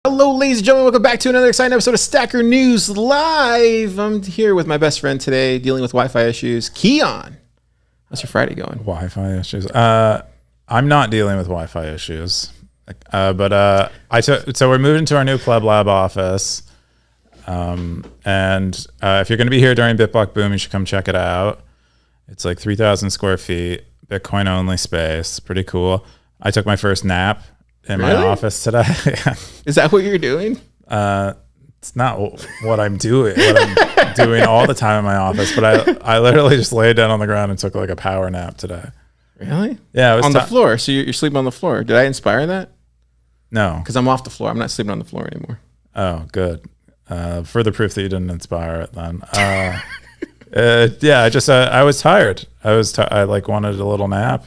Hello, ladies and gentlemen. Welcome back to another exciting episode of Stacker News Live. I'm here with my best friend today, dealing with Wi-Fi issues. Keyan, how's your Friday going? Wi-Fi issues. I'm not dealing with Wi-Fi issues, but so we're moving to our new Pleb Lab office, and if you're going to be here during BitBlock Boom, you should come check it out. It's like 3,000 square feet, Bitcoin only space, pretty cool. I took my first nap in my office today. Is that what you're doing? It's not what I'm doing. What I'm doing all the time in my office, but I literally just laid down on the ground and took like a power nap today. Really? Yeah, it was on the floor. So you're sleeping on the floor. Did I inspire that? No, because I'm off the floor. I'm not sleeping on the floor anymore. Oh, good. Further proof that you didn't inspire it then. Yeah, I was tired. I like wanted a little nap,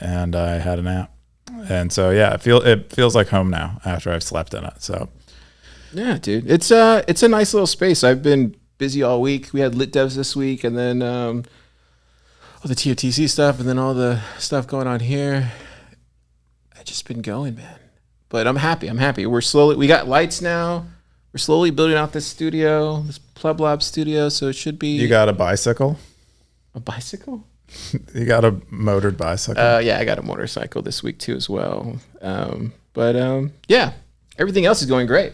and I had a nap. And so yeah, it feels like home now after I've slept in it. So yeah, dude, it's a nice little space. I've been busy all week. We had lit devs this week, and then all the TOTC stuff, and then all the stuff going on here. I've just been going, man. But I'm happy. We got lights now. We're slowly building out this studio, this Pleb Lab studio. So it should be. You got a bicycle? A bicycle? You got a motored bicycle? Yeah, I got a motorcycle this week too as well. Yeah, everything else is going great.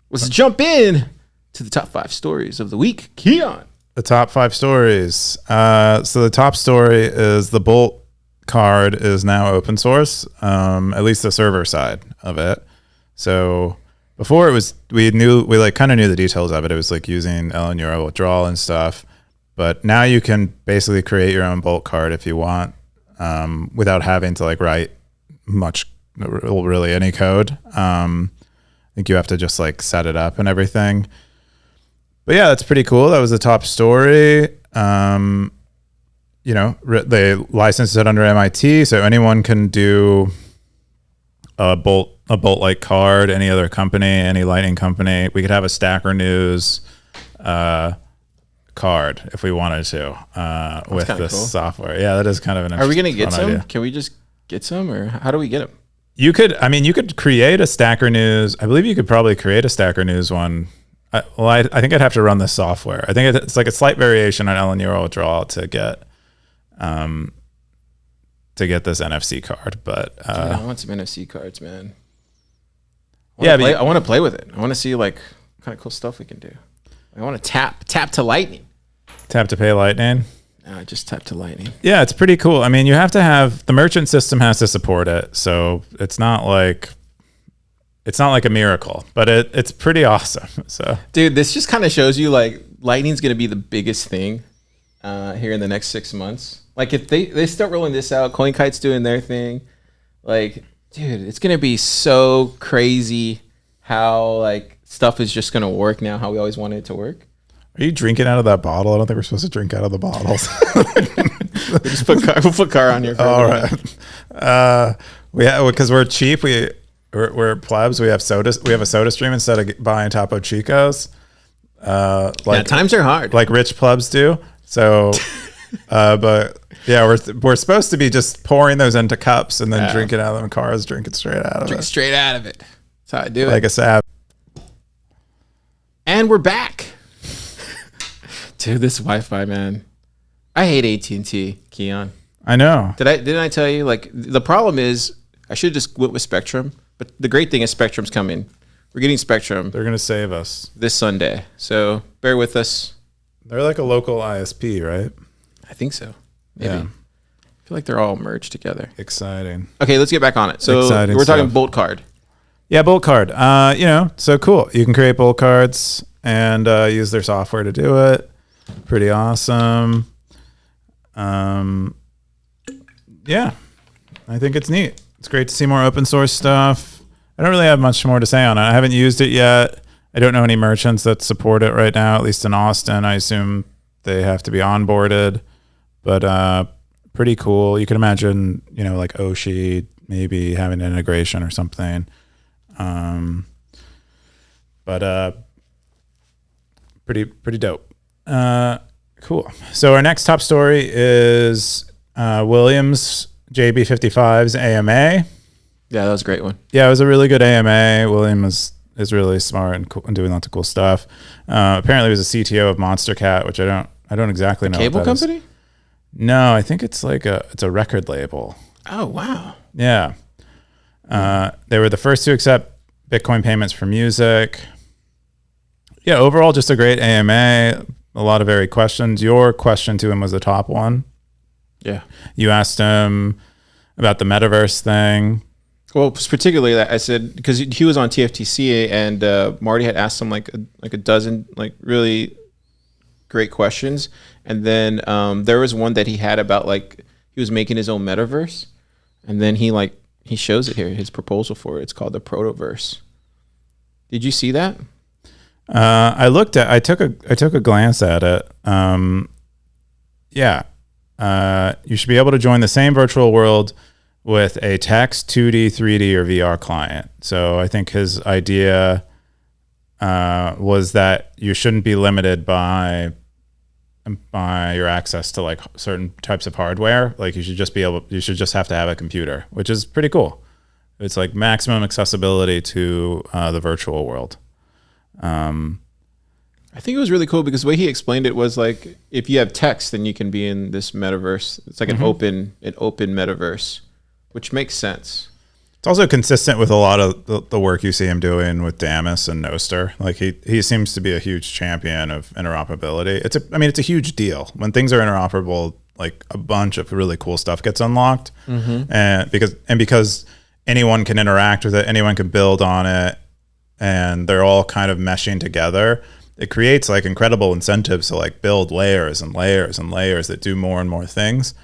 Let's jump in to the top 5 stories of the week. Keyan. The top 5 stories. So the top story is the Bolt card is now open source, at least the server side of it. So before we kind of knew the details of it. It was like using LN Euro withdrawal and stuff. But now you can basically create your own Bolt card if you want, without having to like write really any code. I think you have to just like set it up and everything. But yeah, that's pretty cool. That was the top story. They licensed it under MIT, so anyone can do a Bolt-like card. Any other company, any Lightning company, we could have a Stacker News card if we wanted to with this software. Yeah, that is kind of an interesting. Are we going to get some? Idea. Can we just get some, or how do we get them? You could create a Stacker News. I believe you could probably create a Stacker News one. I think I'd have to run this software. I think it's like a slight variation on LN Euro withdrawal to get this NFC card. But dude, I want some NFC cards, man. I want to play with it. I want to see like what kind of cool stuff we can do. I want to tap to Lightning. Tap to pay Lightning. Just tap to Lightning. Yeah, it's pretty cool. I mean, you have to have the merchant system has to support it, so it's not like a miracle, but it's pretty awesome. So, dude, this just kind of shows you like Lightning's going to be the biggest thing here in the next 6 months. Like if they start rolling this out, CoinKite's doing their thing. Like, dude, it's going to be so crazy how like stuff is just going to work now, how we always wanted it to work. Are you drinking out of that bottle? I don't think we're supposed to drink out of the bottles. We'll put Car on here. All right. Because we're cheap. We're plebs. We have sodas. We have a soda stream instead of buying Topo Chicos. Times are hard. Like rich plebs do. So, but yeah, we're supposed to be just pouring those into cups and then drinking out of them. Cars drinking straight out of it. Drink straight out of it. That's how I do it. Like a savage. And we're back. Dude, this Wi-Fi, man. I hate AT&T, Keyan. I know. Didn't I tell you? Like the problem is I should have just went with Spectrum. But the great thing is Spectrum's coming. We're getting Spectrum. They're gonna save us this Sunday. So bear with us. They're like a local ISP, right? I think so. Maybe. Yeah. I feel like they're all merged together. Exciting. Okay, let's get back on it. So we're talking Bolt card. Yeah, Bolt card. So cool. You can create Bolt cards and use their software to do it. Pretty awesome. Yeah, I think it's neat. It's great to see more open source stuff. I don't really have much more to say on it. I haven't used it yet. I don't know any merchants that support it right now, at least in Austin. I assume they have to be onboarded, but pretty cool. You can imagine, like Oshi maybe having an integration or something. But pretty dope. Cool. So our next top story is Williams JB55's AMA. Yeah, that was a great one. Yeah, it was a really good AMA. William is really smart and, cool, and doing lots of cool stuff. Apparently, he was a CTO of Monster Cat, which I don't exactly know. Cable company? No, I think it's it's a record label. Oh wow. Yeah. They were the first to accept Bitcoin payments for music. Yeah, overall, just a great AMA. A lot of varied questions. Your question to him was the top one. Yeah. You asked him about the Metaverse thing. Well, particularly that I said, because he was on TFTC and Marty had asked him like a dozen like really great questions. And then there was one that he had about like he was making his own Metaverse. And then he shows it here, his proposal for it. It's called the Protoverse. Did you see that? I took a glance at it. Yeah. You should be able to join the same virtual world with a text, 2D, 3D, or VR client. So I think his idea was that you shouldn't be limited by your access to like certain types of hardware. Like you should just have to have a computer, which is pretty cool. It's like maximum accessibility to the virtual world. I think it was really cool because the way he explained it was like if you have text, then you can be in this metaverse. It's like an open metaverse, which makes sense. It's also consistent with a lot of the work you see him doing with Damus and Noster. Like he seems to be a huge champion of interoperability. It's a huge deal when things are interoperable. Like a bunch of really cool stuff gets unlocked, and because anyone can interact with it, anyone can build on it, and they're all kind of meshing together. It creates like incredible incentives to like build layers and layers and layers that do more and more things.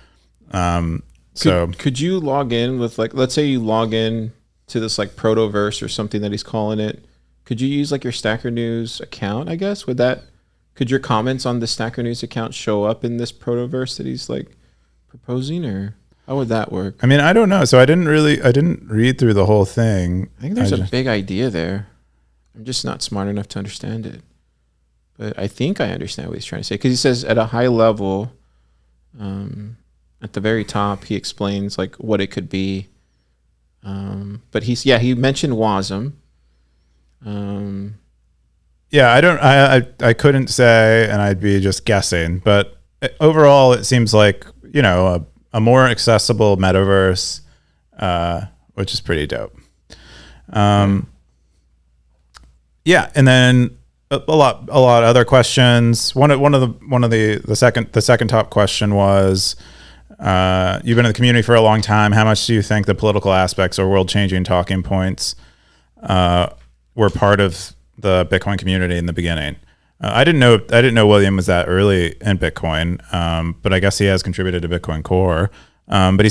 Could you log in with like, let's say you log in to this like Protoverse or something that he's calling it. Could you use like your Stacker News account, I guess? Could your comments on the Stacker News account show up in this Protoverse that he's like proposing, or how would that work? I mean, I don't know. So I didn't read through the whole thing. I think there's a big idea there. I'm just not smart enough to understand it. But I think I understand what he's trying to say. Because he says at a high level, at the very top, he explains like what it could be. But he mentioned WASM. I couldn't say, and I'd be just guessing. But overall, it seems like, a more accessible metaverse, which is pretty dope. Yeah, and then a lot of other questions. One of the second top question was, you've been in the community for a long time. How much do you think the political aspects or world-changing talking points were part of the Bitcoin community in the beginning? I didn't know William was that early in Bitcoin, but I guess he has contributed to Bitcoin Core. But he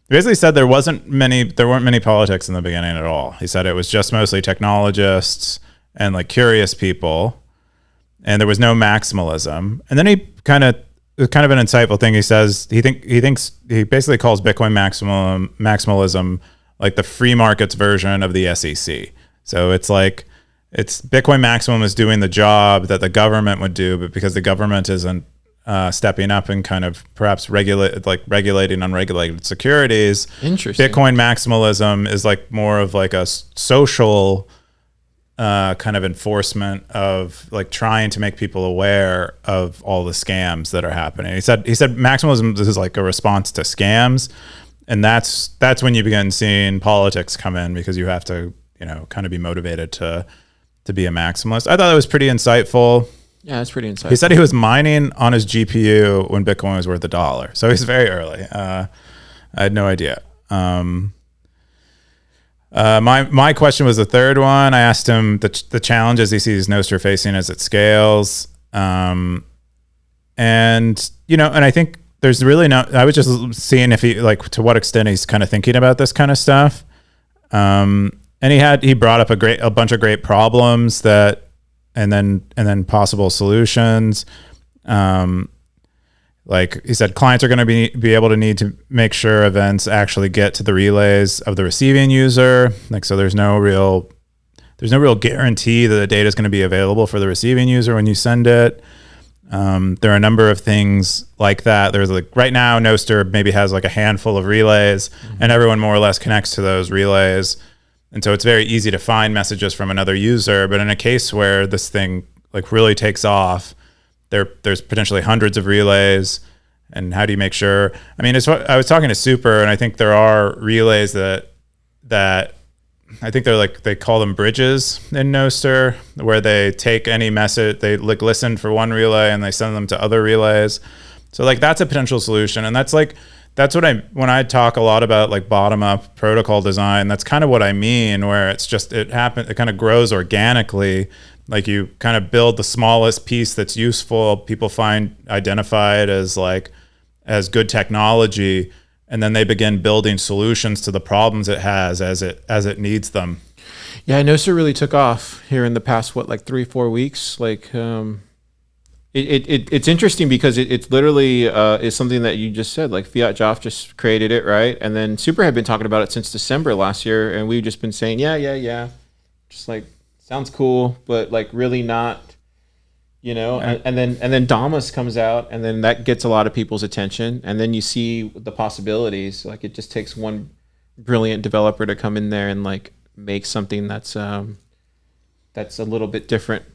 basically said there weren't many politics in the beginning at all. He said it was just mostly technologists and like curious people, and there was no maximalism. And then it was kind of an insightful thing. He says he basically calls Bitcoin maximalism like the free markets version of the SEC. So it's Bitcoin maximum is doing the job that the government would do, but because the government isn't stepping up and kind of perhaps regulating unregulated securities. Interesting. Bitcoin maximalism is like more of like a social kind of enforcement of like trying to make people aware of all the scams that are happening. He said maximalism is like a response to scams, and that's when you begin seeing politics come in, because you have to kind of be motivated to be a maximalist. I thought that was pretty insightful. Yeah, that's pretty insightful. He said he was mining on his GPU when Bitcoin was worth $1, so he's very early. I had no idea. My question was the third one. I asked him the challenges he sees Nostr facing as it scales. And I think there's really I was just seeing if he, like, to what extent he's kind of thinking about this kind of stuff. And he brought up a bunch of great problems and then possible solutions. Like he said, clients are going to be able to need to make sure events actually get to the relays of the receiving user. Like, so there's no real guarantee that the data is going to be available for the receiving user when you send it. There are a number of things like that. There's like right now, Nostr maybe has like a handful of relays, and everyone more or less connects to those relays. And so it's very easy to find messages from another user. But in a case where this thing like really takes off, there's potentially hundreds of relays. And how do you make sure? I mean, I was talking to Super, and I think there are relays that I think they call them bridges in Nostr, where they take any message, they like listen for one relay and they send them to other relays. So like that's a potential solution. And that's what when I talk a lot about like bottom up protocol design, that's kind of what I mean, where it's just, it kind of grows organically. Like you kind of build the smallest piece that's useful, people find identified as good technology, and then they begin building solutions to the problems it has as it needs them. Yeah, Nostr really took off here in the past, like 3-4 weeks. Like, it's interesting because it's literally is something that you just said. Like Fiat Joff just created it, right? And then Super had been talking about it since December last year, and we've just been saying, yeah, just like sounds cool, but like really not. And then Damus comes out, and then that gets a lot of people's attention, and then you see the possibilities. Like it just takes one brilliant developer to come in there and like make something that's a little bit different.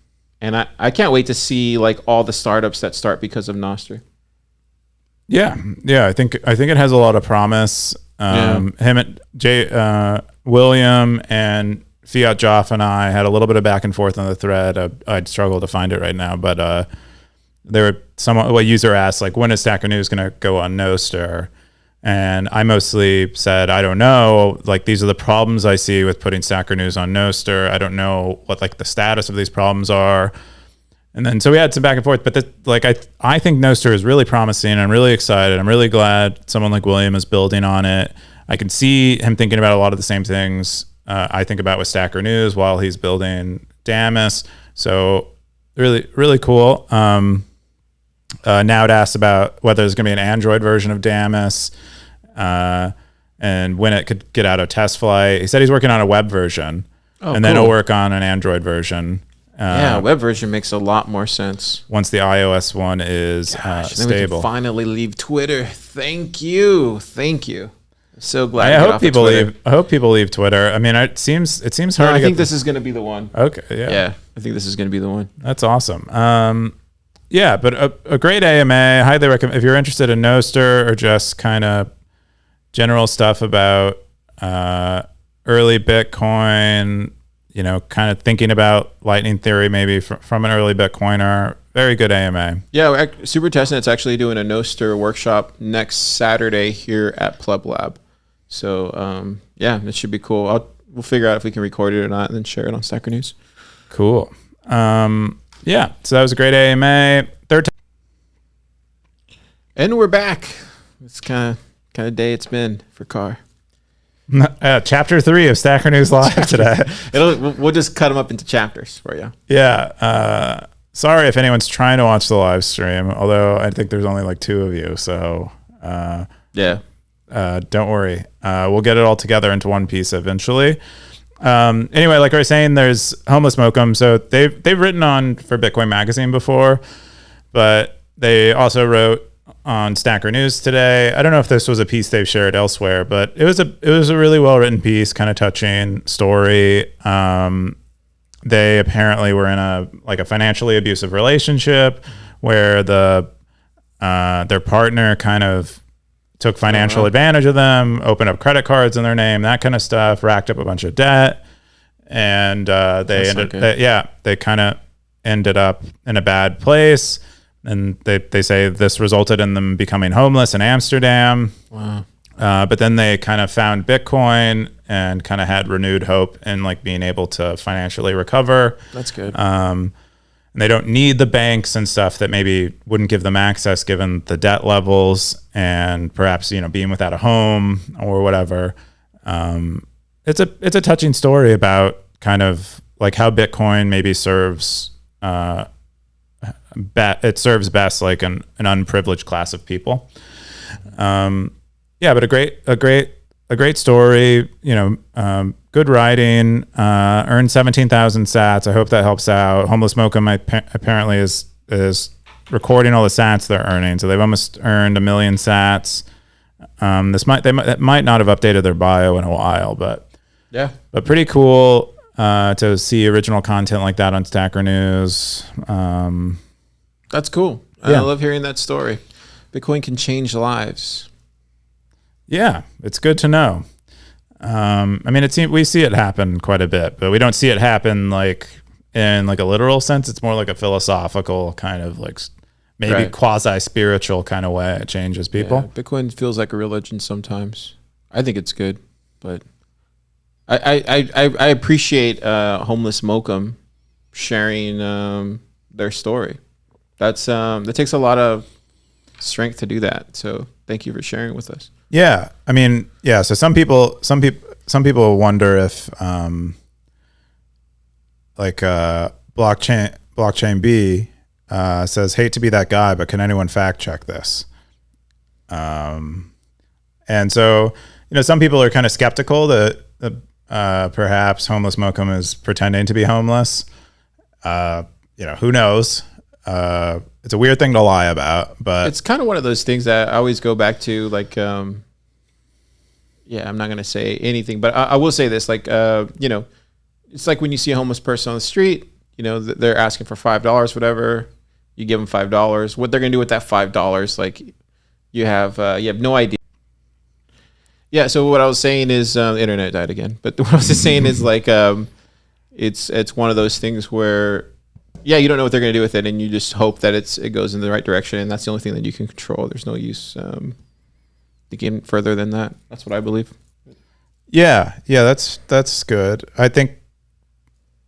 And I can't wait to see like all the startups that start because of Nostr. Yeah, I think it has a lot of promise. Him and William and Fiat Joff and I had a little bit of back and forth on the thread. I'd struggle to find it right now, but there were a user asked like, when is Stacker News going to go on Nostr? And I mostly said, I don't know. Like these are the problems I see with putting Stacker News on Nostr. I don't know what like the status of these problems are. And then so we had some back and forth, but I think Nostr is really promising. I'm really excited. I'm really glad someone like William is building on it. I can see him thinking about a lot of the same things I think about with Stacker News while he's building Damus. So really, really cool. Now it asks about whether there's going to be an Android version of Damus and when it could get out of test flight. He said he's working on a web version then he'll work on an Android version. Web version makes a lot more sense. Once the iOS one is then stable. we can finally leave Twitter. Thank you. So glad. I hope people leave Twitter. I mean, it seems hard. I think this is going to be the one. Okay. Yeah. I think this is going to be the one. That's awesome. But a great AMA. Highly recommend if you're interested in Nostr or just kind of general stuff about early Bitcoin. Kind of thinking about Lightning Theory maybe from an early Bitcoiner. Very good AMA. Yeah, Super Testnet's actually doing a Nostr workshop next Saturday here at Pleb Lab. So, it should be cool. We'll figure out if we can record it or not and then share it on Stacker News. Cool. So that was a great AMA. And we're back. It's kind of day it's been for Car. Chapter 3 of Stacker News Live today. We'll just cut them up into chapters for you. Yeah. Sorry if anyone's trying to watch the live stream, although I think there's only like 2 of you. So don't worry. We'll get it all together into one piece eventually. Anyway, like I was saying, there's Homeless Mokum. So they've written on for Bitcoin Magazine before, but they also wrote on Stacker News today. I don't know if this was a piece they've shared elsewhere, but it was a really well written piece, kind of touching story. They apparently were in a financially abusive relationship where their partner kind of took financial advantage of them, opened up credit cards in their name, that kind of stuff, racked up a bunch of debt, and they kind of ended up in a bad place. And they say this resulted in them becoming homeless in Amsterdam. Wow. But then they kind of found Bitcoin and kind of had renewed hope in like being able to financially recover. That's good. And they don't need the banks and stuff that maybe wouldn't give them access given the debt levels and perhaps, being without a home or whatever. It's a touching story about kind of like how Bitcoin maybe serves, it serves best like an unprivileged class of people. But a great story, good writing, earned 17,000 sats. I hope that helps out. Homeless Mokum apparently is recording all the sats they're earning. So they've almost earned 1 million sats. They might not have updated their bio in a while, but pretty cool to see original content like that on Stacker News. That's cool. I love hearing that story. Bitcoin can change lives. Yeah, it's good to know. I mean, we see it happen quite a bit, but we don't see it happen like in like a literal sense. It's more like a philosophical kind of like maybe quasi-spiritual kind of way it changes people. Yeah, Bitcoin feels like a religion sometimes. I think it's good, but I appreciate Homeless Mokum sharing their story. That takes a lot of strength to do that. So thank you for sharing with us. Yeah, I mean, yeah. So some people wonder if blockchain B says, hate to be that guy, but can anyone fact check this? And so, some people are kind of skeptical that perhaps Homeless Mokum is pretending to be homeless. Who knows? It's a weird thing to lie about, but it's kind of one of those things that I always go back to. Like, I'm not going to say anything, but I will say this. Like, it's like when you see a homeless person on the street, they're asking for $5, whatever. You give them $5. What they're going to do with that $5? Like, you have no idea. Yeah. So what I was saying is, the internet died again. But what I was just saying is like, it's one of those things where, you don't know what they're going to do with it, and you just hope that it goes in the right direction, and that's the only thing that you can control. There's no use thinking further than that. That's what I believe. Yeah, that's good. I think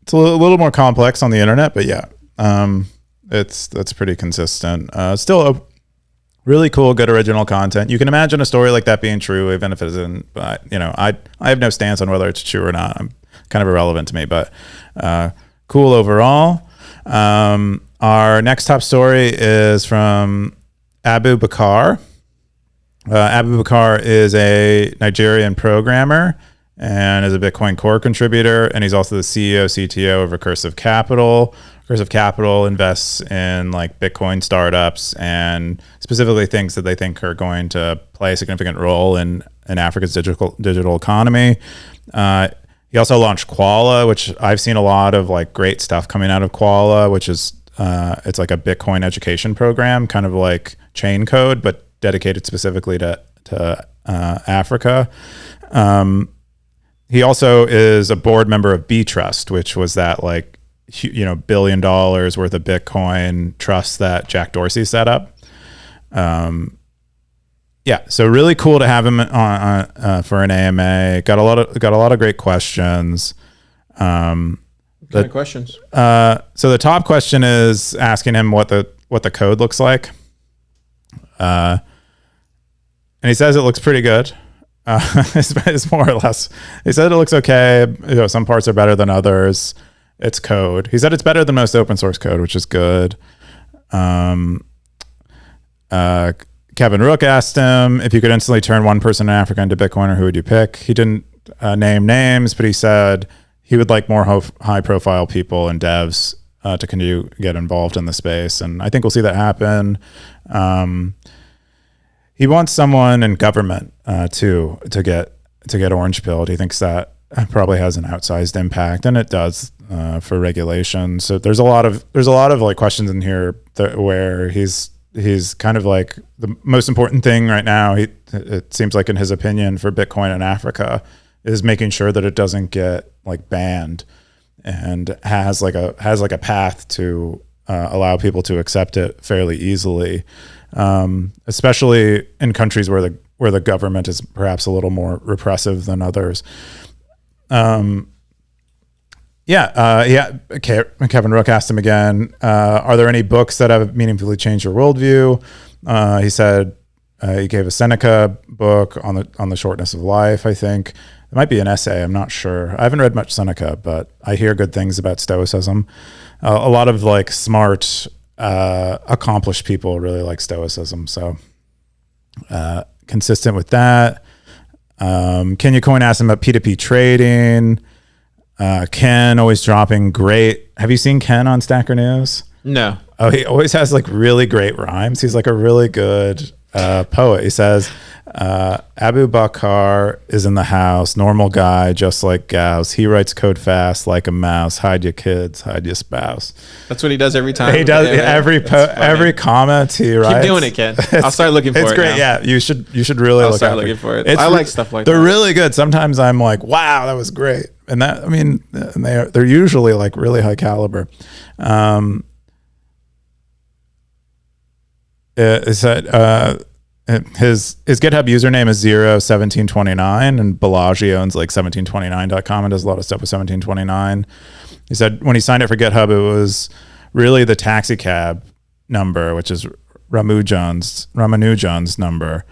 it's a little more complex on the internet, but that's pretty consistent. Still a really cool, good original content. You can imagine a story like that being true, even if it isn't. But I have no stance on whether it's true or not. I'm kind of irrelevant to me, but cool overall. Our next top story is from Abubakar. Abubakar is a Nigerian programmer and is a Bitcoin core contributor, and he's also the CEO, CTO of Recursive Capital. Recursive Capital invests in like Bitcoin startups and specifically things that they think are going to play a significant role in Africa's digital economy. He also launched Koala, which I've seen a lot of like great stuff coming out of Koala, which is it's like a Bitcoin education program, kind of like Chain Code, but dedicated specifically to Africa. He also is a board member of B Trust, which was that like $1 billion worth of Bitcoin trust that Jack Dorsey set up. So really cool to have him on for an AMA. Got a lot of great questions. What kind of questions? So the top question is asking him what the code looks like. And he says it looks pretty good. It's more or less. He said it looks okay. Some parts are better than others. It's code. He said it's better than most open source code, which is good. Kevin Rook asked him if you could instantly turn one person in Africa into Bitcoiner, who would you pick? He didn't name names, but he said he would like more high-profile people and devs to continue to get involved in the space, and I think we'll see that happen. He wants someone in government too to get orange pilled. He thinks that probably has an outsized impact, and it does for regulation. So there's a lot of like questions in here where he's kind of like the most important thing right now. It seems like in his opinion for Bitcoin in Africa is making sure that it doesn't get like banned and has like a path to allow people to accept it fairly easily, especially in countries where the government is perhaps a little more repressive than others. Kevin Rook asked him again, are there any books that have meaningfully changed your worldview? He said he gave a Seneca book on the shortness of life, I think. It might be an essay, I'm not sure. I haven't read much Seneca, but I hear good things about Stoicism. A lot of like smart, accomplished people really like Stoicism. So consistent with that. Kenya Coin asked him about P2P trading. Ken always dropping great. Have you seen Ken on Stacker News? No. Oh, he always has like really great rhymes. He's like a really good poet. He says, Abubakar is in the house, normal guy, just like Gauss. He writes code fast like a mouse. Hide your kids, hide your spouse. That's what he does every time. He does every comment he writes. Keep doing it, Ken. I'll start looking for it. It's great. Now. Yeah, you should really I'll look start out looking for it. I like stuff like they're that. They're really good. Sometimes I'm like, wow, that was great. And that, I mean, they're usually like really high caliber. Is that his GitHub username is 01729, and Balaji owns like 1729.com and does a lot of stuff with 1729. He said when he signed up for GitHub, it was really the taxi cab number, which is Ramanujan's number.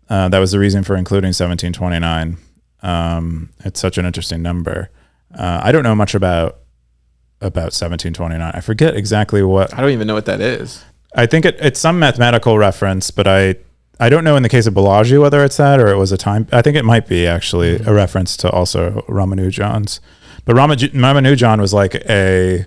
That was the reason for including 1729. It's such an interesting number. I don't know much about 1729. I forget exactly what. I don't even know what that is. I think it's some mathematical reference, but I don't know in the case of Balaji whether it's that or it was a time. I think it might be actually a reference to also Ramanujan's. But Ramanujan was like a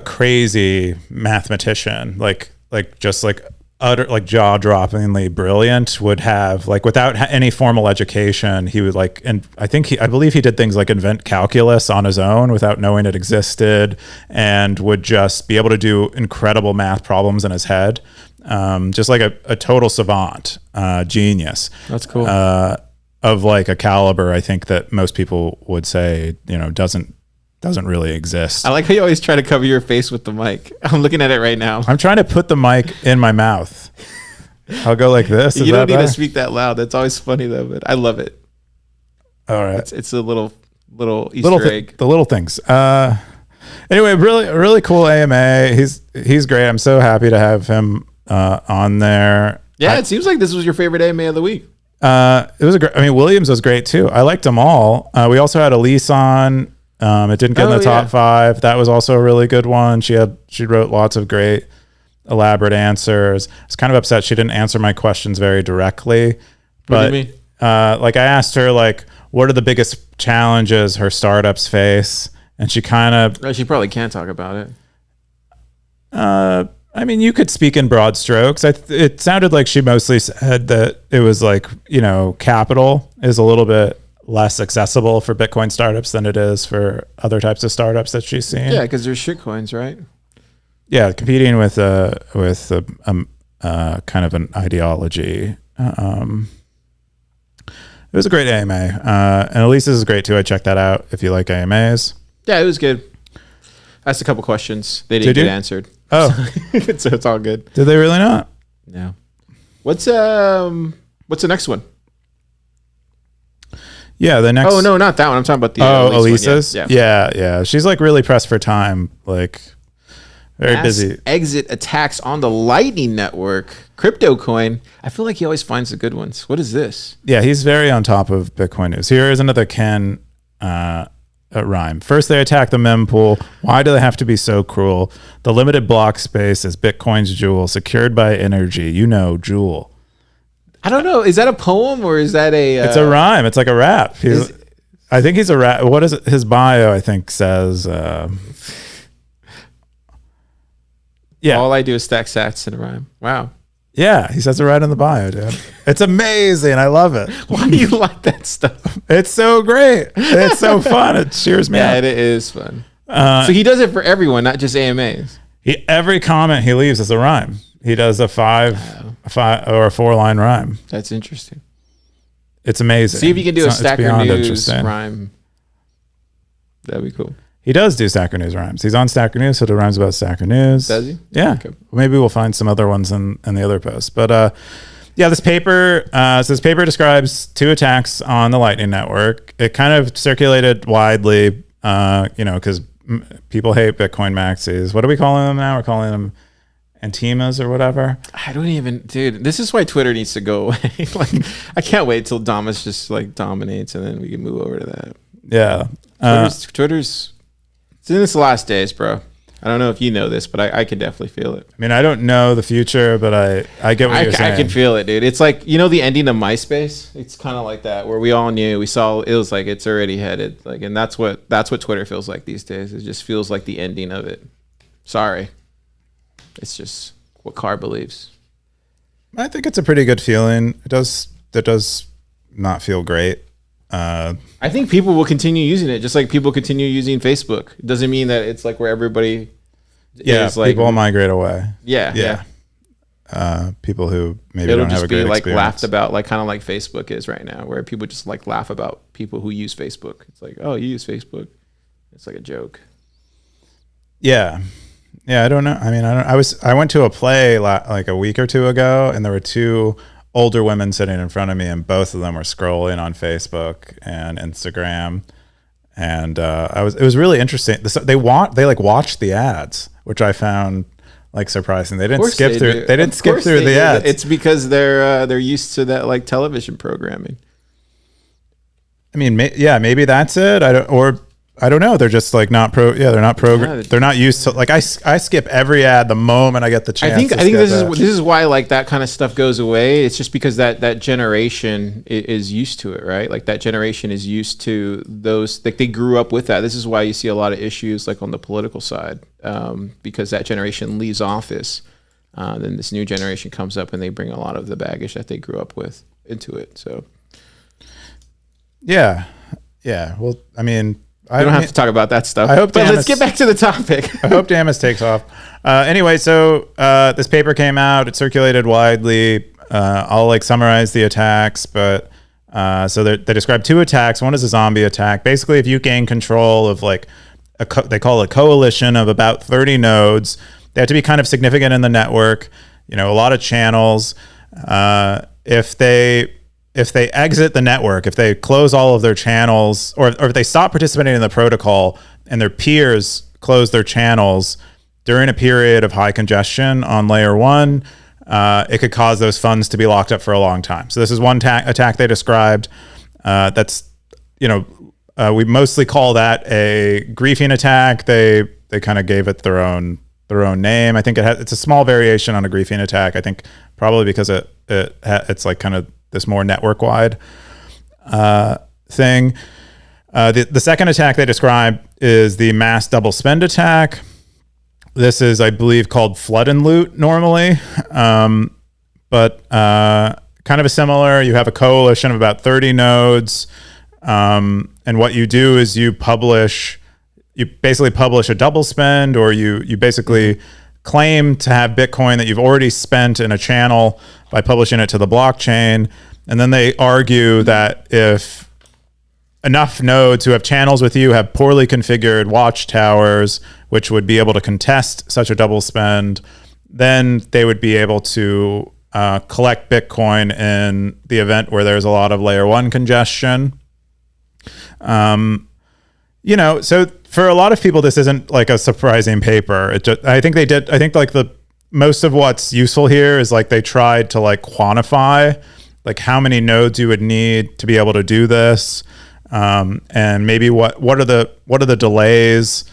crazy mathematician, like just like utter, like jaw-droppingly brilliant. Would have like without any formal education, he would like, and I believe he did things like invent calculus on his own without knowing it existed, and would just be able to do incredible math problems in his head. Just like a total savant, genius. That's cool. Of like a caliber, I think that most people would say, doesn't really exist. I like how you always try to cover your face with the mic. I'm looking at it right now. I'm trying to put the mic in my mouth. I'll go like this. You don't need to speak that loud. That's always funny though, but I love it. All right. It's a little Easter egg. The little things. Anyway, really cool AMA. He's great. I'm so happy to have him on there. Yeah, it seems like this was your favorite AMA of the week. It was Williams was great too. I liked them all. We also had Elise on. It didn't get in the top 5. That was also a really good one. She wrote lots of great elaborate answers. I was kind of upset she didn't answer my questions very directly. What do you mean? Like I asked her like, what are the biggest challenges her startups face? And she kind of... She probably can't talk about it. I mean, you could speak in broad strokes. It sounded like she mostly said that it was like, capital is a little bit less accessible for Bitcoin startups than it is for other types of startups that she's seen. Yeah, because there's shitcoins, right? Yeah, competing with kind of an ideology. It was a great AMA. And Elise's is great too. I checked that out if you like AMAs. Yeah, it was good. I asked a couple questions. They didn't get answered. Oh. So it's all good. Did they really not? No. What's the next one? Yeah, the next... Oh, no, not that one. I'm talking about the Elise's? One. Yeah. She's like really pressed for time. Like very busy. Exit attacks on the Lightning Network. Crypto coin. I feel like he always finds the good ones. What is this? Yeah, he's very on top of Bitcoin news. Here is another Ken rhyme. First, they attack the mempool. Why do they have to be so cruel? The limited block space is Bitcoin's jewel, secured by energy. Jewel. I don't know. Is that a poem or is that a... It's a rhyme. It's like a rap. I think he's a rap. What is it? His bio, I think, says... yeah. All I do is stack sats in a rhyme. Wow. Yeah, he says it right in the bio, dude. It's amazing. I love it. Why do you like that stuff? It's so great. It's so fun. It cheers me up. Yeah, it is fun. So he does it for everyone, not just AMAs. Every comment he leaves is a rhyme. He does a 4-line rhyme. That's interesting. It's amazing. See if you can do a Stacker News rhyme. That'd be cool. He does do Stacker News rhymes. He's on Stacker News, so he rhymes about Stacker News. Does he? Yeah. Okay. Maybe we'll find some other ones in the other posts. But yeah, this paper describes 2 attacks on the Lightning Network. It kind of circulated widely, because people hate Bitcoin maxis. What are we calling them now? We're calling them Antimas or whatever. I don't even, dude. This is why Twitter needs to go away. Like, I can't wait till Damus just like dominates, and then we can move over to that. Yeah, Twitter's it's in its last days, bro. I don't know if you know this, but I can definitely feel it. I mean, I don't know the future, but I get what you're saying. I can feel it, dude. It's like, the ending of MySpace. It's kind of like that, where we all knew, we saw, it was like it's already headed. Like, and that's what Twitter feels like these days. It just feels like the ending of it. Sorry. It's just what Car believes. I think it's a pretty good feeling. It does not feel great. I think people will continue using it, just like people continue using Facebook. It doesn't mean that it's like where everybody is like people migrate away. Yeah. People who maybe It'll don't have a just be great like experience. laughed about, like kind of like Facebook is right now, where people just like laugh about people who use Facebook. It's like, oh, you use Facebook. It's like a joke. Yeah. I don't know. I mean, I went to a play like a week or two ago, and there were two older women sitting in front of me, and both of them were scrolling on Facebook and Instagram. And it was really interesting. They like watched the ads, which I found like surprising. They didn't skip through. They didn't skip through the ads. It's because they're used to that like television programming. I mean, maybe that's it. I don't know. They're just like not they're not programmed. They're not used to, like, I skip every ad the moment I get the chance. I think this is why like that kind of stuff goes away. It's just because that generation is used to it, right? Like that generation is used to those, like they grew up with that. This is why you see a lot of issues like on the political side, because that generation leaves office. Then this new generation comes up and they bring a lot of the baggage that they grew up with into it. So yeah. Well, I mean, I don't have to talk about that stuff. But let's get back to the topic. I hope Damus takes off. Anyway, so this paper came out. It circulated widely. I'll like summarize the attacks, but so they describe two attacks. One is a zombie attack. Basically, if you gain control of like they call it a coalition of about 30 nodes, they have to be kind of significant in the network. You know, a lot of channels. If they exit the network, if they close all of their channels, or if they stop participating in the protocol and their peers close their channels during a period of high congestion on layer one, it could cause those funds to be locked up for a long time. So this is one attack they described. That's, we mostly call that a griefing attack. They kind of gave it their own name. I think it's a small variation on a griefing attack. I think probably because it's like kind of this more network-wide thing. The second attack they describe is the mass double spend attack. This is, I believe, called flood and loot normally, but kind of a similar. You have a coalition of about 30 nodes, and what you do is you basically publish a double spend, or you basically claim to have Bitcoin that you've already spent in a channel by publishing it to the blockchain. And then they argue that if enough nodes who have channels with you have poorly configured watchtowers, which would be able to contest such a double spend, then they would be able to collect Bitcoin in the event where there's a lot of layer one congestion. So for a lot of people, this isn't like a surprising paper. I think like the most of what's useful here is like they tried to like quantify like how many nodes you would need to be able to do this, and maybe what are the delays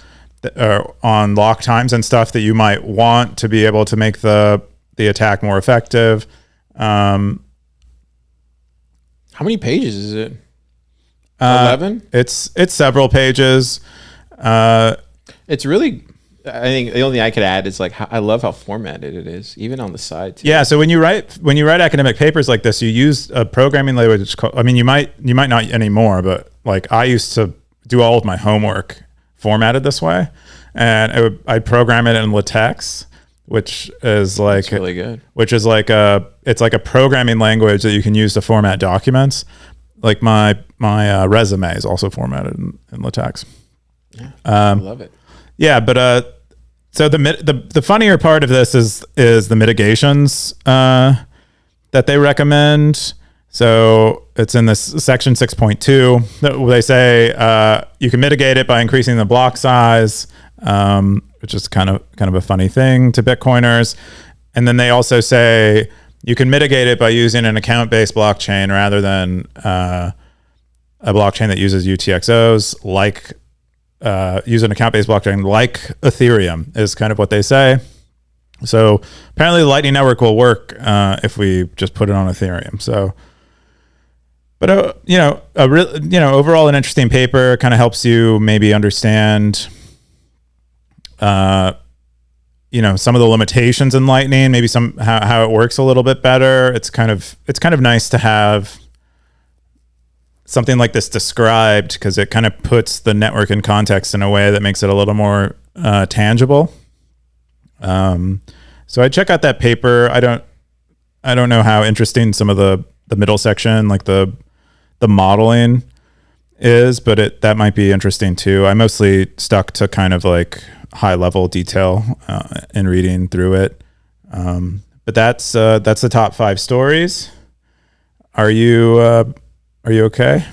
that are on lock times and stuff that you might want to be able to make the attack more effective. How many pages is it? 11? It's several pages. It's really, I think the only thing I could add is like I love how formatted it is, even on the side too. Yeah, so when you write academic papers like this, you use a programming language called, I mean, you might not anymore, but like I used to do all of my homework formatted this way, and I'd program it in LaTeX, which is like, that's really good. Which is like it's like a programming language that you can use to format documents. Like my resume is also formatted in LaTex. Yeah, I love it. Yeah, but so the funnier part of this is the mitigations that they recommend. So it's in this section 6.2. They say you can mitigate it by increasing the block size, which is kind of a funny thing to Bitcoiners. And then they also say you can mitigate it by using an account-based blockchain rather than a blockchain that uses UTXOs, like use an account-based blockchain like Ethereum is kind of what they say. So apparently the Lightning Network will work if we just put it on Ethereum. So, but overall an interesting paper. Kind of helps you maybe understand some of the limitations in Lightning, maybe how it works a little bit better. It's kind of nice to have something like this described, because it kind of puts the network in context in a way that makes it a little more tangible. So I check out that paper. I don't know how interesting some of the middle section, like the modeling is, but that might be interesting too. I mostly stuck to kind of like high level detail in reading through it. But that's the top 5 stories. Are you okay?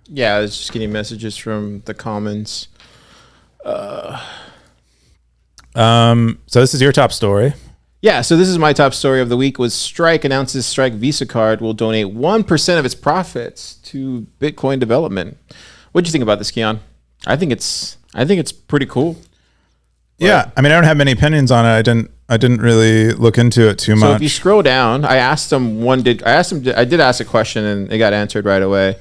Yeah, I was just getting messages from the comments. So this is your top story. Yeah, so this is my top story of the week. Was Strike announces Strike Visa card will donate 1% of its profits to Bitcoin development. What do you think about this, Keyan? I think it's pretty cool. Yeah, I mean, I don't have many opinions on it. I didn't really look into it too much. So if you scroll down, I did ask a question and it got answered right away.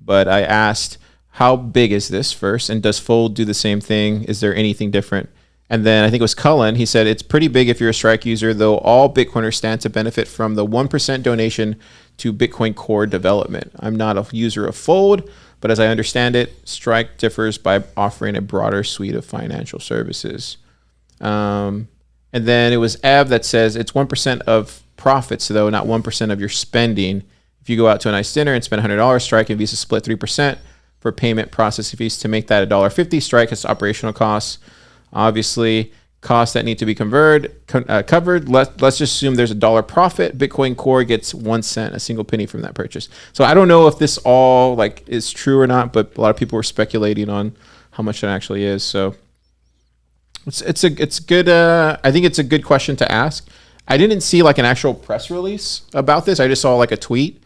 But I asked, how big is this first? And does Fold do the same thing? Is there anything different? And then I think it was Cullen. He said, it's pretty big if you're a Strike user, though all Bitcoiners stand to benefit from the 1% donation to Bitcoin core development. I'm not a user of Fold, but as I understand it, Strike differs by offering a broader suite of financial services. And then it was Ev that says it's 1% of profits, though, not 1% of your spending. If you go out to a nice dinner and spend $100, Strike and Visa split 3% for payment processing fees to make that $1.50. Strike has operational costs. Obviously, costs that need to be covered. Let's just assume there's $1 profit. Bitcoin Core gets 1 cent, a single penny from that purchase. So I don't know if this all like is true or not, but a lot of people were speculating on how much it actually is. So it's good. I think it's a good question to ask. I didn't see like an actual press release about this. I just saw like a tweet.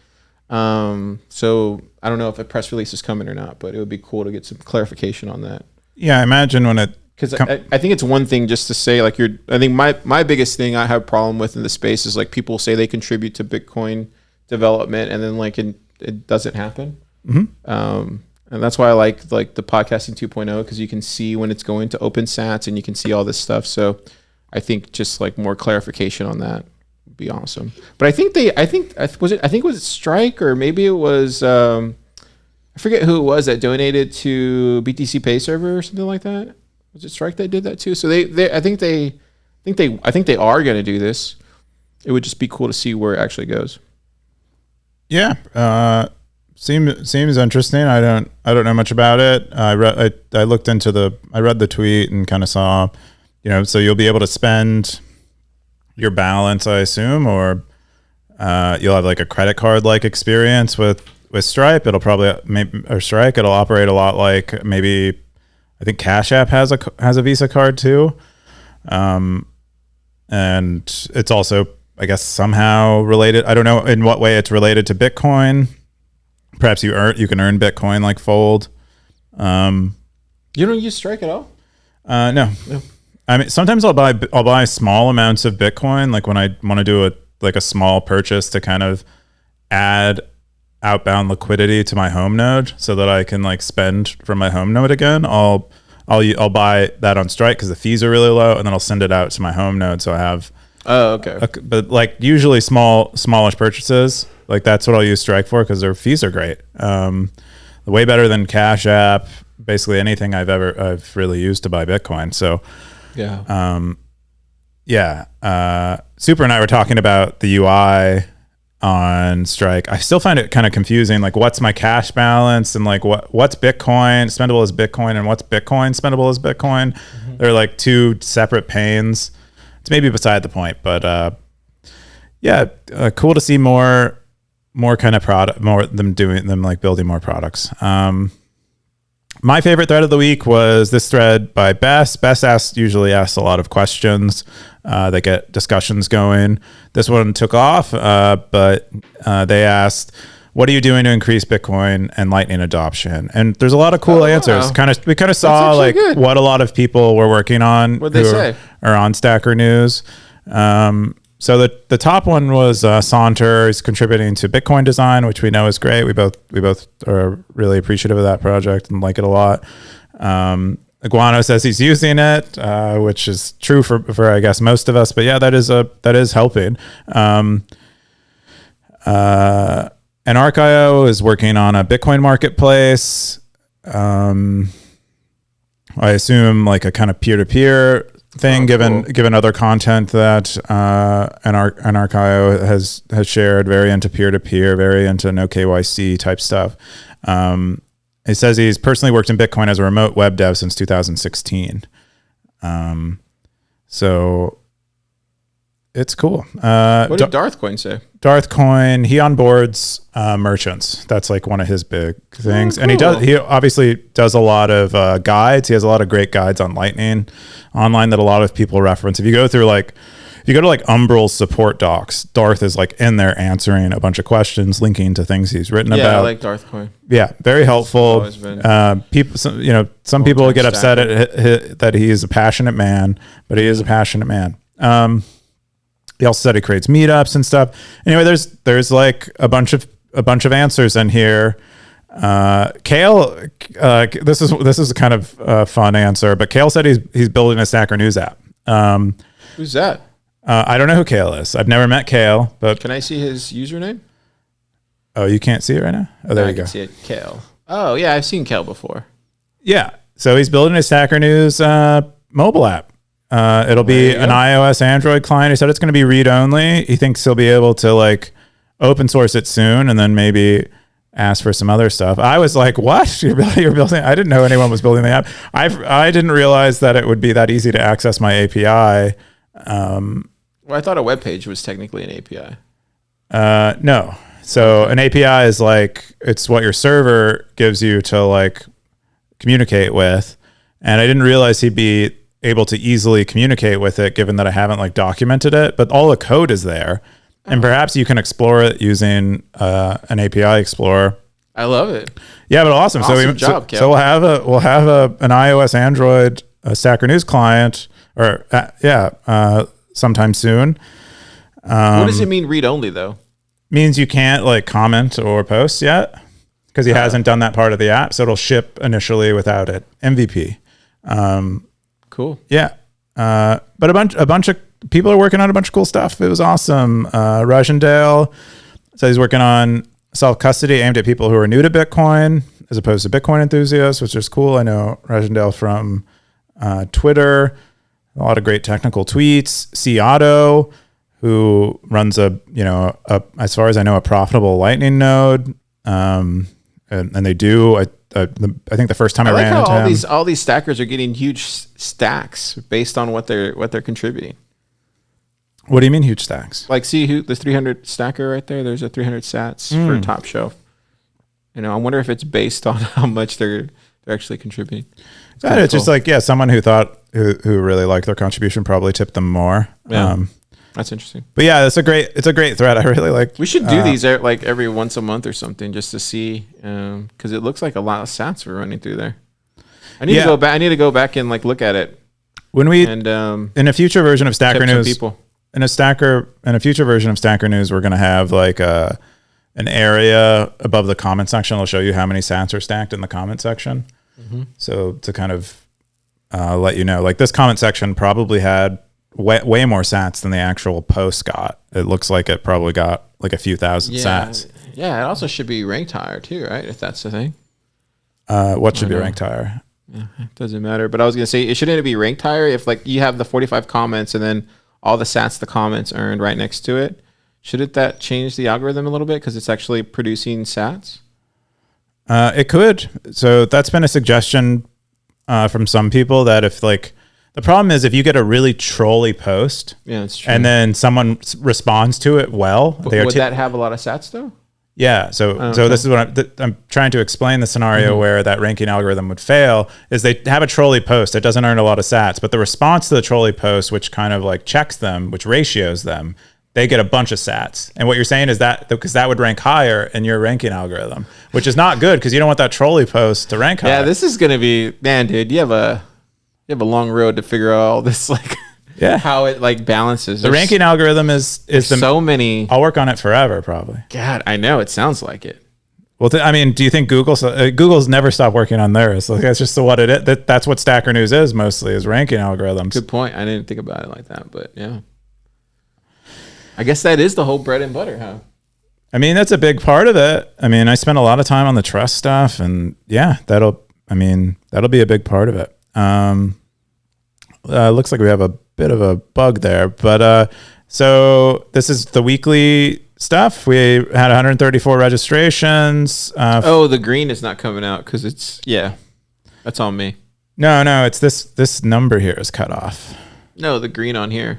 So I don't know if a press release is coming or not, but it would be cool to get some clarification on that. Yeah, I imagine when it. Because I think it's one thing just to say like I think my biggest thing I have a problem with in the space is like people say they contribute to Bitcoin development and then like it doesn't happen. Mm-hmm. And that's why I like the podcasting 2.0, because you can see when it's going to open sats and you can see all this stuff. So I think just like more clarification on that would be awesome. But I think it was Strike, or maybe it was I forget who it was that donated to BTC Pay Server or something like that. Was it Strike that did that too? So I think they are going to do this. It would just be cool to see where it actually goes. Yeah, seems interesting. I don't know much about it. I read the tweet and kind of saw, so you'll be able to spend your balance, I assume, or you'll have like a credit card like experience with Stripe. It'll Strike. It'll operate a lot like maybe. I think Cash App has a Visa card too, and it's also, I guess, somehow related. I don't know in what way it's related to Bitcoin. Perhaps you can earn Bitcoin like Fold. You don't use Strike at all? No. I mean, sometimes I'll buy small amounts of Bitcoin, like when I want to do a small purchase to kind of add outbound liquidity to my home node so that I can like spend from my home node again. I'll buy that on Strike because the fees are really low, and then I'll send it out to my home node. So I have but like usually smallish purchases, like that's what I'll use Strike for because their fees are great. Way better than Cash App, basically anything I've really used to buy Bitcoin. So Super and I were talking about the UI on Strike. I still find it kind of confusing. Like, what's my cash balance, and like what's Bitcoin spendable as Bitcoin, and what's Bitcoin spendable as Bitcoin? Mm-hmm. They're like two separate panes. It's maybe beside the point, but cool to see more kind of product, more them building more products. My favorite thread of the week was this thread by Bess. Bess usually asks a lot of questions that get discussions going. This one took off, but they asked, what are you doing to increase Bitcoin and Lightning adoption? And there's a lot of cool answers. We kind of saw like good. What a lot of people were working on. What'd they say? Are on Stacker News. So the top one was Saunter. He's contributing to Bitcoin design, which we know is great. We both are really appreciative of that project and like it a lot. Iguano says he's using it, which is true for I guess most of us. But yeah, that is helping. And Arc.io is working on a Bitcoin marketplace. I assume like a kind of peer-to-peer thing, given other content that Arc.io has shared, very into peer-to-peer, very into no KYC type stuff. He says he's personally worked in Bitcoin as a remote web dev since 2016. So it's cool. What did Darthcoin say? Darthcoin, he onboards merchants. That's like one of his big things. Oh, and cool. he obviously does a lot of guides. He has a lot of great guides on Lightning online that a lot of people reference. If you go to like Umbrel's support docs, Darth is like in there answering a bunch of questions, linking to things he's written about. Yeah, I like Darthcoin. Yeah, very helpful. People, some people get upset at that he is a passionate man, but he is a passionate man. He also said he creates meetups and stuff. Anyway, there's like a bunch of answers in here. Kale, this is a kind of fun answer, but Kale said he's building a Stacker News app. Who's that? I don't know who Kale is. I've never met Kale, but Can I see his username? oh, you can't see it right now? Oh, there you go. I can see it. Kale. Oh yeah, I've seen Kale before. Yeah. So he's building a Stacker News mobile app. It'll be an iOS Android client. He said it's going to be read only. He thinks he'll be able to like open source it soon and then maybe ask for some other stuff. I was like, what? You're building? I didn't know anyone was building the app. I didn't realize that it would be that easy to access my API. Well, I thought a web page was technically an API. No. So an API is like, it's what your server gives you to like communicate with. And I didn't realize he'd be able to easily communicate with it, given that I haven't like documented it, but all the code is there. And perhaps you can explore it using an API Explorer. I love it. Yeah, but awesome. So we'll have an iOS Android Stacker News client, or sometime soon. What does it mean read only though? Means you can't like comment or post yet because he hasn't done that part of the app. So it'll ship initially without it. MVP. Cool. Yeah. But a bunch of people are working on a bunch of cool stuff. It was awesome. Rajendale says he's working on self-custody aimed at people who are new to Bitcoin as opposed to Bitcoin enthusiasts, which is cool. I know Rajendale from Twitter, a lot of great technical tweets. C Otto, who runs as far as I know, a profitable Lightning node. And they do. I think the first time I ran into him, all these stackers are getting huge stacks based on what they're contributing. What do you mean huge stacks? Like, see who the 300 stacker right there. There's a 300 sats for top shelf. I wonder if it's based on how much they're actually contributing. It's just like someone who really liked their contribution probably tipped them more. Yeah. That's interesting. But yeah, it's a great thread. I really like. We should do these like every once a month or something just to see, because it looks like a lot of sats we're running through there. I need to go back. I need to go back and like look at it. In a future version of Stacker News, in a future version of Stacker News, we're gonna have like an area above the comment section. It'll show you how many sats are stacked in the comment section. Mm-hmm. So to kind of let you know, like this comment section probably had way more sats than the actual post got. It looks like it probably got like a few thousand sats. Yeah, it also should be ranked higher too, right? If that's the thing. What should be ranked higher? Yeah, it doesn't matter. But I was gonna say it shouldn't be ranked higher if like you have the 45 comments and then all the sats the comments earned right next to it. Shouldn't that change the algorithm a little bit because it's actually producing sats? It could. So that's been a suggestion from some people that if like. The problem is if you get a really trolly post, that's true, and then someone responds to it well, would that have a lot of sats though? Yeah. So this is what I'm trying to explain the scenario where that ranking algorithm would fail is they have a trolley post. It doesn't earn a lot of sats, but the response to the trolley post, which kind of like checks them, which ratios them, they get a bunch of sats. And what you're saying is that because that would rank higher in your ranking algorithm, which is not good because you don't want that trolley post to rank higher. Yeah, this is going to be, man, dude, you have a long road to figure out all this, like, how it like balances. The ranking algorithm is so many. I'll work on it forever, probably. God, I know it sounds like it. Well, I mean, do you think Google's never stopped working on theirs? Like, that's just what it is. That's what Stacker News is mostly, is ranking algorithms. Good point. I didn't think about it like that, but yeah. I guess that is the whole bread and butter, huh? I mean, that's a big part of it. I mean, I spent a lot of time on the trust stuff, and yeah, that'll be a big part of it. Looks like we have a bit of a bug there, but so this is the weekly stuff. We had 134 registrations. The green is not coming out because that's on me. No, it's this number here is cut off. No, the green on here.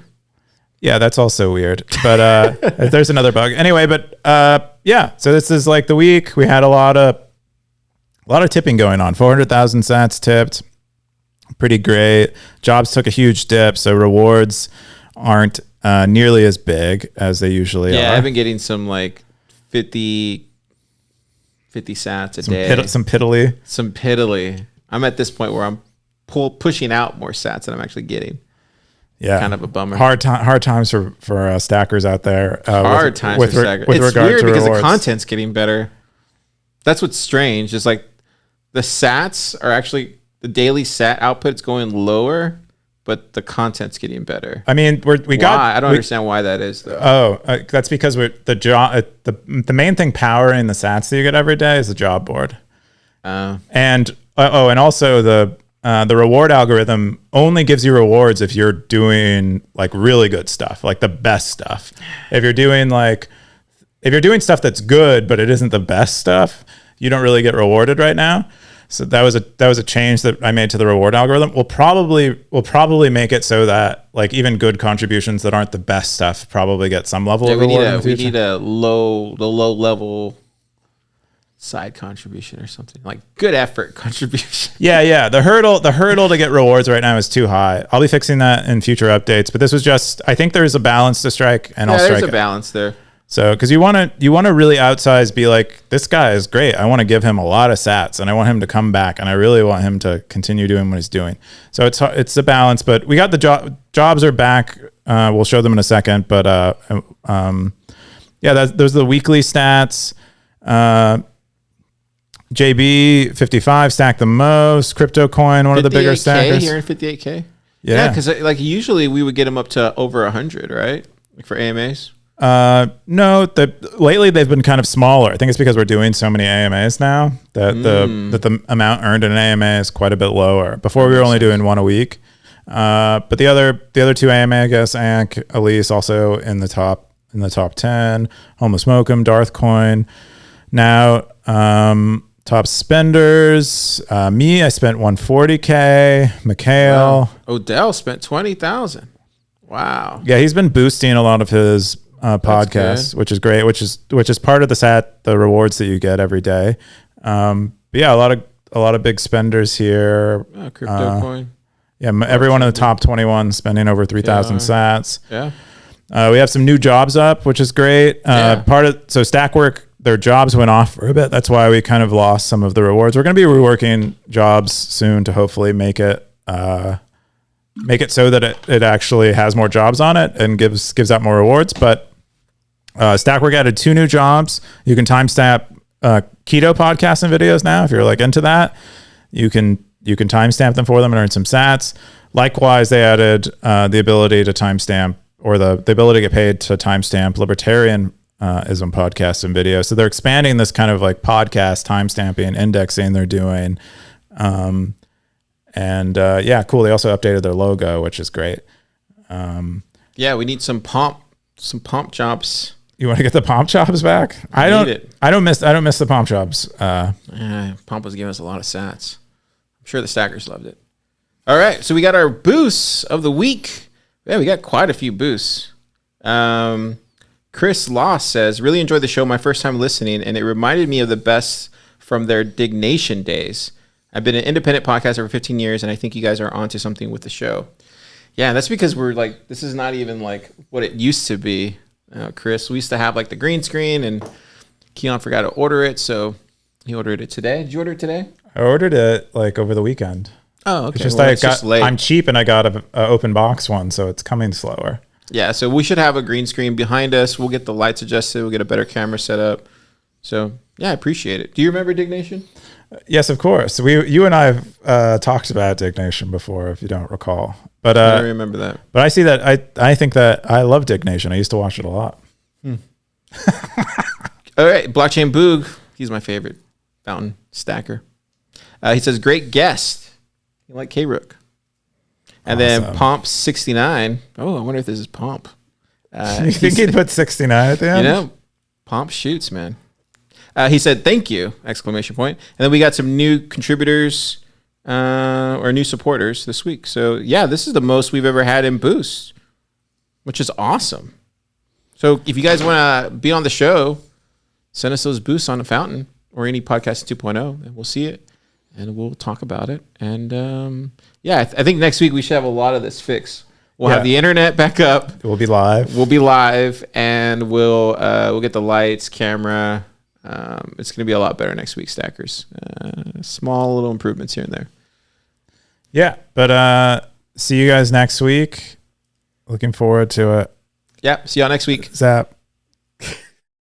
Yeah, that's also weird. But there's another bug. Anyway, but yeah, so this is like the week. We had a lot of tipping going on. 400,000 sats tipped. Pretty great. Jobs took a huge dip, so rewards aren't nearly as big as they usually are. Yeah, I've been getting some like 50 sats a day. Some piddly. Some piddly. I'm at this point where I'm pushing out more sats than I'm actually getting. Yeah, kind of a bummer. Hard times for stackers out there. Hard times for stackers. It's weird because the content's getting better. That's what's strange. Is like the sats are actually, the daily sat output's going lower, but the content's getting better. I mean, I don't understand why that is though. Oh, that's because the main thing powering the sats that you get every day is the job board. And also the reward algorithm only gives you rewards if you're doing like really good stuff, like the best stuff. If you're doing stuff that's good, but it isn't the best stuff, you don't really get rewarded right now. So that was a change that I made to the reward algorithm. We'll probably make it so that like even good contributions that aren't the best stuff probably get some level of reward. We need a low level side contribution or something, like good effort contribution. Yeah. The hurdle to get rewards right now is too high. I'll be fixing that in future updates, but this was just, I think there's a balance to strike, and I'll strike it. There's a balance there. So, because you want to really outsize, be like, this guy is great. I want to give him a lot of sats, and I want him to come back, and I really want him to continue doing what he's doing. So it's a balance, but we got the jobs are back. We'll show them in a second, but those are the weekly stats. JB 55 stacked the most. Crypto coin, one of the bigger stackers. Here in 58K. Yeah, because like usually we would get them up to over 100, right? Like for AMAs. No, lately they've been kind of smaller. I think it's because we're doing so many AMAs now that the amount earned in an AMA is quite a bit lower. Before we were only doing one a week. But the other two AMA, I guess, Ank, Elise also in the top 10. Homeless Mokum, Darth Coin. Now, top spenders. Me, I spent 140K. Mikhail. Wow. Odell spent 20,000. Wow. Yeah, he's been boosting a lot of his podcasts, which is great. Which is part of the rewards that you get every day. But yeah, a lot of big spenders here. Crypto coin. Yeah, everyone in the top 21 spending over 3,000 sats. Yeah. We have some new jobs up, which is great. So Stackwork, their jobs went off for a bit. That's why we kind of lost some of the rewards. We're going to be reworking jobs soon to hopefully make it so that it actually has more jobs on it and gives out more rewards. But Stackwork added 2 new jobs. You can timestamp keto podcasts and videos now. If you're like into that, you can timestamp them for them and earn some sats. Likewise, they added the ability to timestamp, or the ability to get paid to timestamp libertarianism podcasts and videos. So they're expanding this kind of like podcast timestamping, indexing they're doing. Cool. They also updated their logo, which is great. We need some pomp jobs. You want to get the pomp jobs back? I don't miss the pomp jobs. Pomp was giving us a lot of sats. I'm sure the stackers loved it. All right, so we got our boosts of the week. Yeah, we got quite a few boosts. Chris Loss says, really enjoyed the show, my first time listening, and it reminded me of the best from their Dignation days. I've been an independent podcaster for 15 years, and I think you guys are onto something with the show. Yeah, that's because we're like, this is not even like what it used to be. Chris, we used to have like the green screen, and Keyan forgot to order it, so he ordered it today. Did you order it today? I ordered it like over the weekend. Oh, okay. It's just late. I'm cheap, and I got an open box one, so it's coming slower. Yeah, so we should have a green screen behind us. We'll get the lights adjusted. We'll get a better camera set up. So Yeah, I appreciate it. Do you remember Dignation? Yes, of course. You and I have talked about Dignation before, if you don't recall. But I don't remember that. But I see that I think that I love Dignation. I used to watch it a lot. All right, Blockchain Boog. He's my favorite fountain stacker. He says, great guest. You like K-Rook. And then Pomp69. Oh, I wonder if this is Pomp. You think he'd put 69 at the end? You know, Pomp shoots, man. He said, thank you, exclamation point. And then we got some new contributors or new supporters this week. So, yeah, this is the most we've ever had in Boost, which is awesome. So if you guys want to be on the show, send us those boosts on the fountain or any podcast 2.0, and we'll see it, and we'll talk about it. And, yeah, I think next week we should have a lot of this fixed. We'll have the internet back up. We'll be live. And we'll get the lights, camera. It's going to be a lot better next week, stackers. Small little improvements here and there. Yeah, but see you guys next week. Looking forward to it. Yeah, see y'all next week. Zap.